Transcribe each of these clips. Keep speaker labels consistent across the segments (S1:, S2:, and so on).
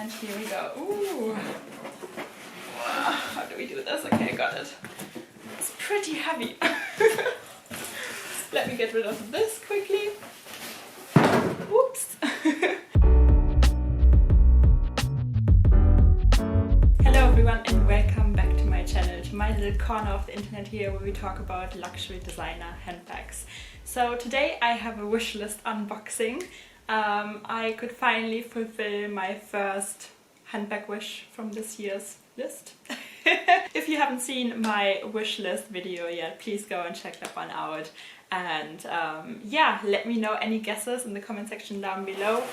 S1: And here we go. Ooh. How do we do this? Okay, got it. It's pretty heavy. Let me get rid of this quickly. Whoops. Hello everyone and welcome back to my channel, to my little corner of the internet here where we talk about luxury designer handbags. So today I have a wish list unboxing. I could finally fulfill my first handbag wish from this year's list. If you haven't seen my wish list video yet, please go and check that one out. And yeah, let me know any guesses in the comment section down below.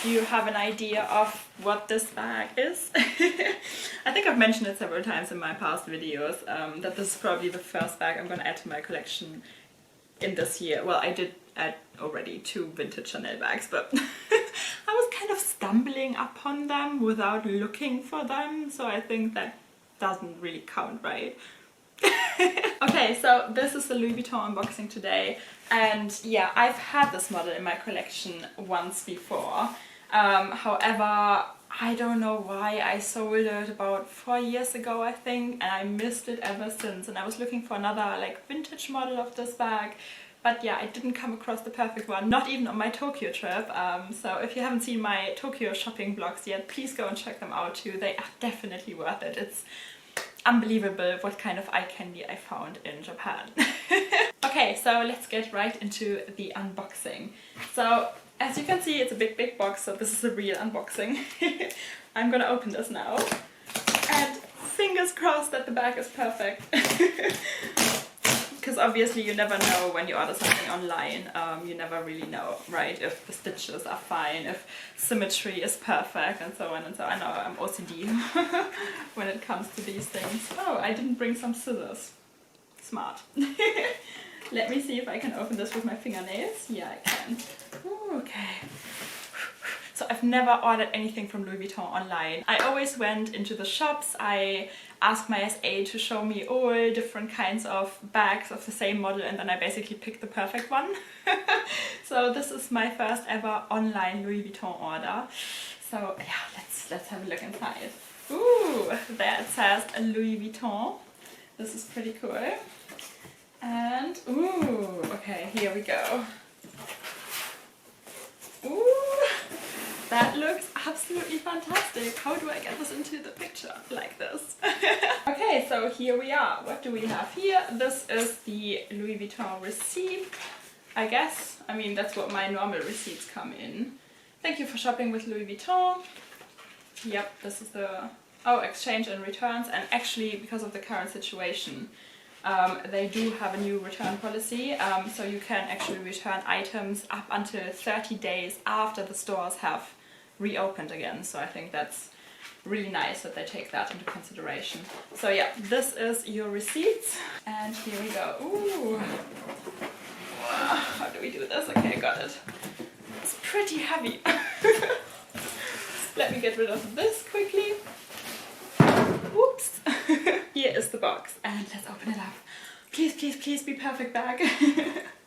S1: Do you have an idea of what this bag is? I think I've mentioned it several times in my past videos that this is probably the first bag I'm going to add to my collection in this year. Well, I did add already 2 vintage Chanel bags, but I was kind of stumbling upon them without looking for them, so I think that doesn't really count, right? Okay, so this is the Louis Vuitton unboxing today, and yeah, I've had this model in my collection once before. However, I don't know why I sold it about 4 years ago, I think, and I missed it ever since. And I was looking for another like vintage model of this bag, but yeah, I didn't come across the perfect one, not even on my Tokyo trip. So if you haven't seen my Tokyo shopping vlogs yet, please go and check them out too. They are definitely worth it. It's unbelievable what kind of eye candy I found in Japan. Okay, so let's get right into the unboxing. So as you can see, it's a big box, so this is a real unboxing. I'm gonna open this now, and fingers crossed that the bag is perfect. Because obviously you never know when you order something online, you never really know, right? If the stitches are fine, if symmetry is perfect, and so on and so on. I know I'm OCD when it comes to these things. Oh, I didn't bring some scissors. Smart. Let me see if I can open this with my fingernails. Yeah, I can. Ooh, okay. So I've never ordered anything from Louis Vuitton online. I always went into the shops, I asked my SA to show me all different kinds of bags of the same model, and then I basically picked the perfect one. So this is my first ever online Louis Vuitton order. So yeah, let's have a look inside. Ooh, there it says Louis Vuitton. This is pretty cool. And ooh, okay, here we go. Ooh, that looks absolutely fantastic. How do I get this into the picture like this? Okay, so here we are. What do we have here? This is the Louis Vuitton receipt, I guess. I mean, that's what my normal receipts come in. Thank you for shopping with Louis Vuitton. Yep, this is the... Oh, exchange and returns. And actually, because of the current situation, they do have a new return policy, so you can actually return items up until 30 days after the stores have reopened again. So I think that's really nice that they take that into consideration. So yeah, this is your receipts, and here we go. Ooh. How do we do this? Okay, got it. It's pretty heavy. Let me get rid of this quickly. Whoops. Here is the box, and let's open it up. Please, please, please be perfect bag.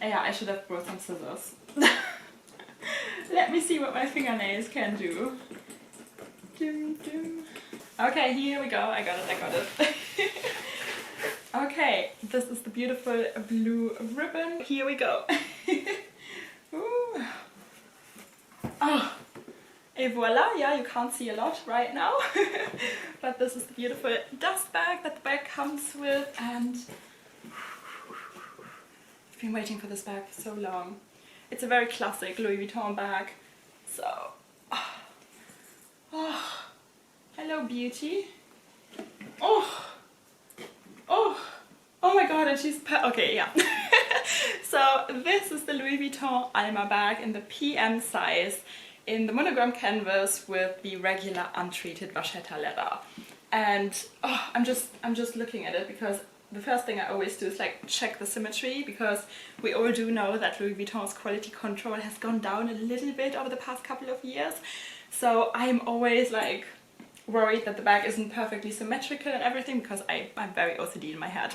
S1: Yeah, I should have brought some scissors. Let me see what my fingernails can do. Okay, here we go. I got it. Okay, this is the beautiful blue ribbon. Here we go. Ooh. Oh. Et voila, yeah, you can't see a lot right now, but this is the beautiful dust bag that the bag comes with, and I've been waiting for this bag for so long. It's a very classic Louis Vuitton bag, so... Oh, hello beauty. Oh my god, and she's... Okay, yeah. So this is the Louis Vuitton Alma bag in the PM size, in the Monogram Canvas with the regular untreated vachetta leather. And oh, I'm just looking at it because the first thing I always do is like check the symmetry, because we all do know that Louis Vuitton's quality control has gone down a little bit over the past couple of years. So I'm always like worried that the bag isn't perfectly symmetrical and everything, because I'm very OCD in my head.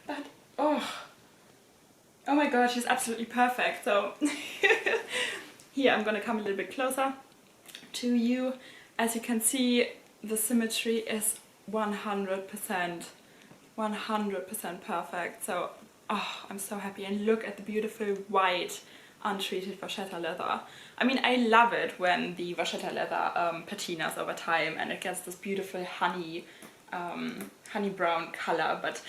S1: But oh my god, she's absolutely perfect. So here I'm gonna come a little bit closer to you. as you can see, the symmetry is 100% perfect. So, oh, I'm so happy. And look at the beautiful white untreated vachetta leather. I mean, I love it when the vachetta leather patinas over time and it gets this beautiful honey brown color, but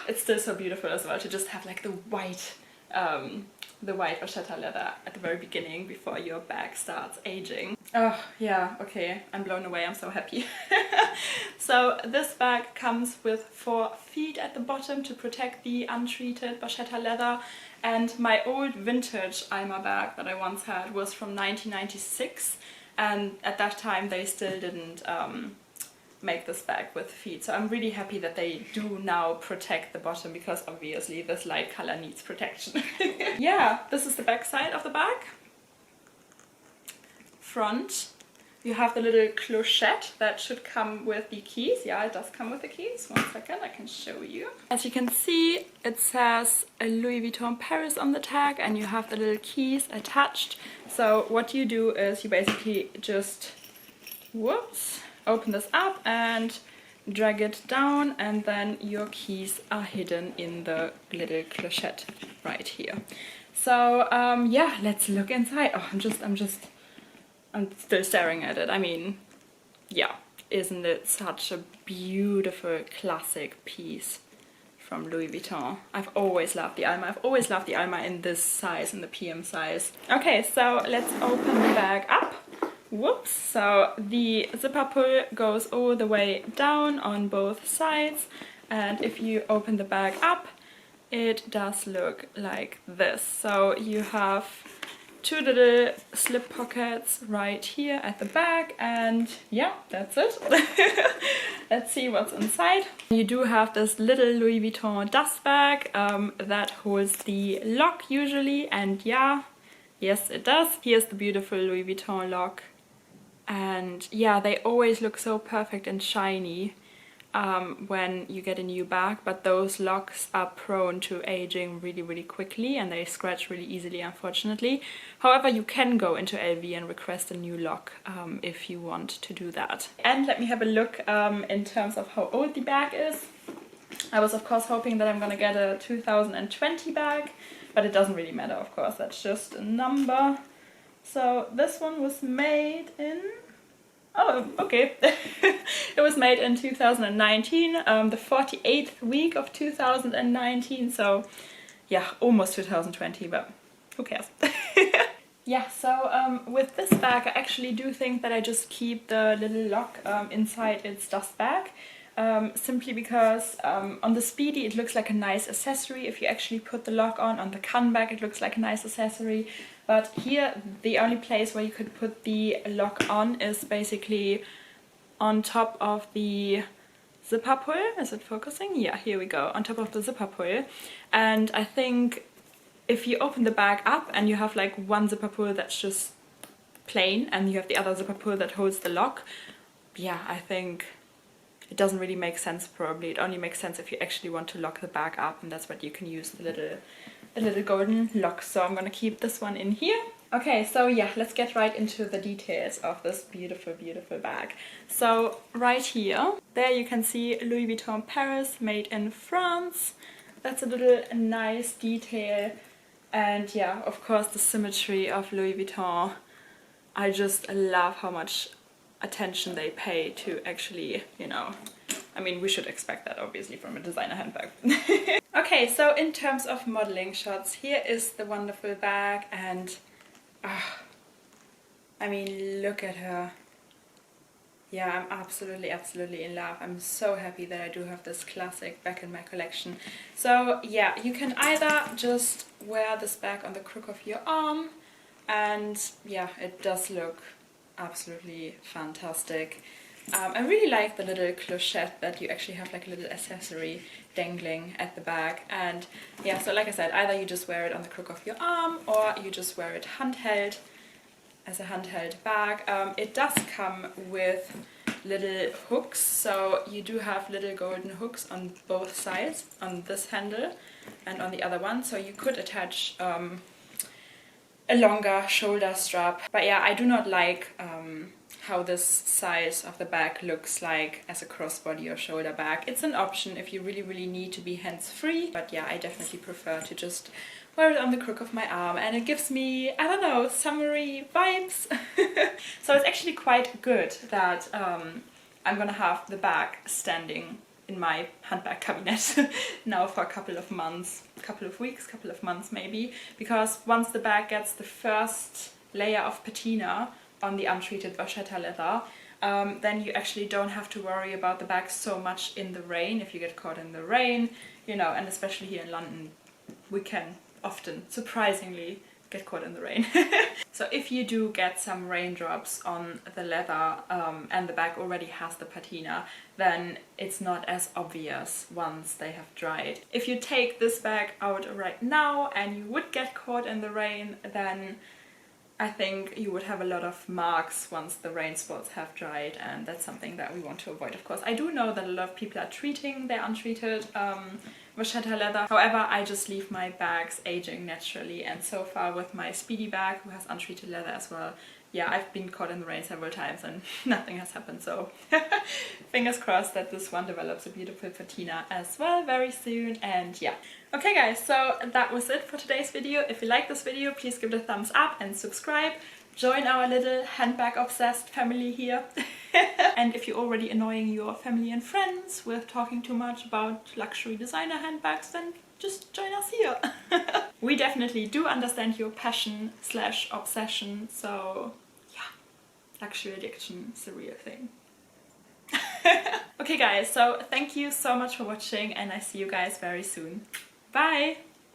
S1: it's still so beautiful as well to just have like the white vachetta leather at the very beginning before your bag starts aging. Oh yeah, okay, I'm blown away, I'm so happy. So this bag comes with 4 feet at the bottom to protect the untreated vachetta leather, and my old vintage Alma bag that I once had was from 1996, and at that time they still didn't make this bag with feet, so I'm really happy that they do now protect the bottom, because obviously this light color needs protection. Yeah, this is the back side of the bag. Front, you have the little clochette that should come with the keys. Yeah, it does come with the keys. One second, I can show you. As you can see, it says Louis Vuitton Paris on the tag, and you have the little keys attached. So what you do is you basically just, whoops, open this up and drag it down, and then your keys are hidden in the little clochette right here. So yeah, let's look inside. Oh, I'm still staring at it. I mean, yeah, isn't it such a beautiful classic piece from Louis Vuitton? I've always loved the Alma. I've always loved the Alma in this size, in the PM size. Okay, so let's open the bag up. Whoops! So the zipper pull goes all the way down on both sides, and if you open the bag up, it does look like this. So you have 2 little slip pockets right here at the back, and yeah, that's it. Let's see what's inside. You do have this little Louis Vuitton dust bag that holds the lock usually, and yeah, yes it does. Here's the beautiful Louis Vuitton lock, and yeah, they always look so perfect and shiny when you get a new bag, but those locks are prone to aging really quickly, and they scratch really easily, unfortunately. However, you can go into LV and request a new lock if you want to do that. And let me have a look in terms of how old the bag is. I was of course hoping that I'm gonna get a 2020 bag, but it doesn't really matter, of course, that's just a number. So this one was made in, oh, okay. It was made in 2019, the 48th week of 2019, so yeah, almost 2020, but who cares? Yeah, so with this bag, I actually do think that I just keep the little lock inside its dust bag, simply because on the Speedy it looks like a nice accessory. If you actually put the lock on the handbag, it looks like a nice accessory. But here, the only place where you could put the lock on is basically on top of the zipper pull. Is it focusing? Yeah, here we go, on top of the zipper pull. And I think if you open the bag up and you have like one zipper pull that's just plain, and you have the other zipper pull that holds the lock, yeah, I think it doesn't really make sense probably. It only makes sense if you actually want to lock the bag up, and that's what you can use the little golden lock. So I'm gonna keep this one in here. Okay, so yeah, let's get right into the details of this beautiful bag. So right here, there you can see Louis Vuitton Paris, made in France. That's a little nice detail. And yeah, of course, the symmetry of Louis Vuitton. I just love how much attention they pay to actually, you know, I mean, we should expect that obviously from a designer handbag. Okay, so in terms of modeling shots, here is the wonderful bag, and I mean, look at her. Yeah, I'm absolutely in love. I'm so happy that I do have this classic bag in my collection. So yeah, you can either just wear this bag on the crook of your arm, and yeah, it does look absolutely fantastic. I really like the little clochette that you actually have like a little accessory dangling at the back. And yeah, so like I said, either you just wear it on the crook of your arm, or you just wear it handheld as a handheld bag. It does come with little hooks, so you do have little golden hooks on both sides, on this handle and on the other one, so you could attach a longer shoulder strap. But yeah, I do not like how this size of the bag looks like as a crossbody or shoulder bag. It's an option if you really need to be hands-free, but yeah, I definitely prefer to just wear it on the crook of my arm, and it gives me, I don't know, summery vibes. So it's actually quite good that I'm gonna have the bag standing in my handbag cabinet now for a couple of months, couple of weeks, couple of months maybe, because once the bag gets the first layer of patina on the untreated vachetta leather, then you actually don't have to worry about the bag so much in the rain. If you get caught in the rain, you know, and especially here in London, we can often, surprisingly, get caught in the rain. So if you do get some raindrops on the leather and the bag already has the patina, then it's not as obvious once they have dried. If you take this bag out right now and you would get caught in the rain, then I think you would have a lot of marks once the rain spots have dried, and that's something that we want to avoid, of course. I do know that a lot of people are treating their untreated vachetta leather. However, I just leave my bags aging naturally, and so far with my Speedy bag, who has untreated leather as well, yeah, I've been caught in the rain several times and nothing has happened, so fingers crossed that this one develops a beautiful patina as well very soon. And yeah. Okay guys, so that was it for today's video. If you like this video, please give it a thumbs up and subscribe. Join our little handbag obsessed family here. And if you're already annoying your family and friends with talking too much about luxury designer handbags, then just join us here. We definitely do understand your passion / obsession, so yeah, luxury addiction is a real thing. Okay guys, so thank you so much for watching, and I see you guys very soon. Bye!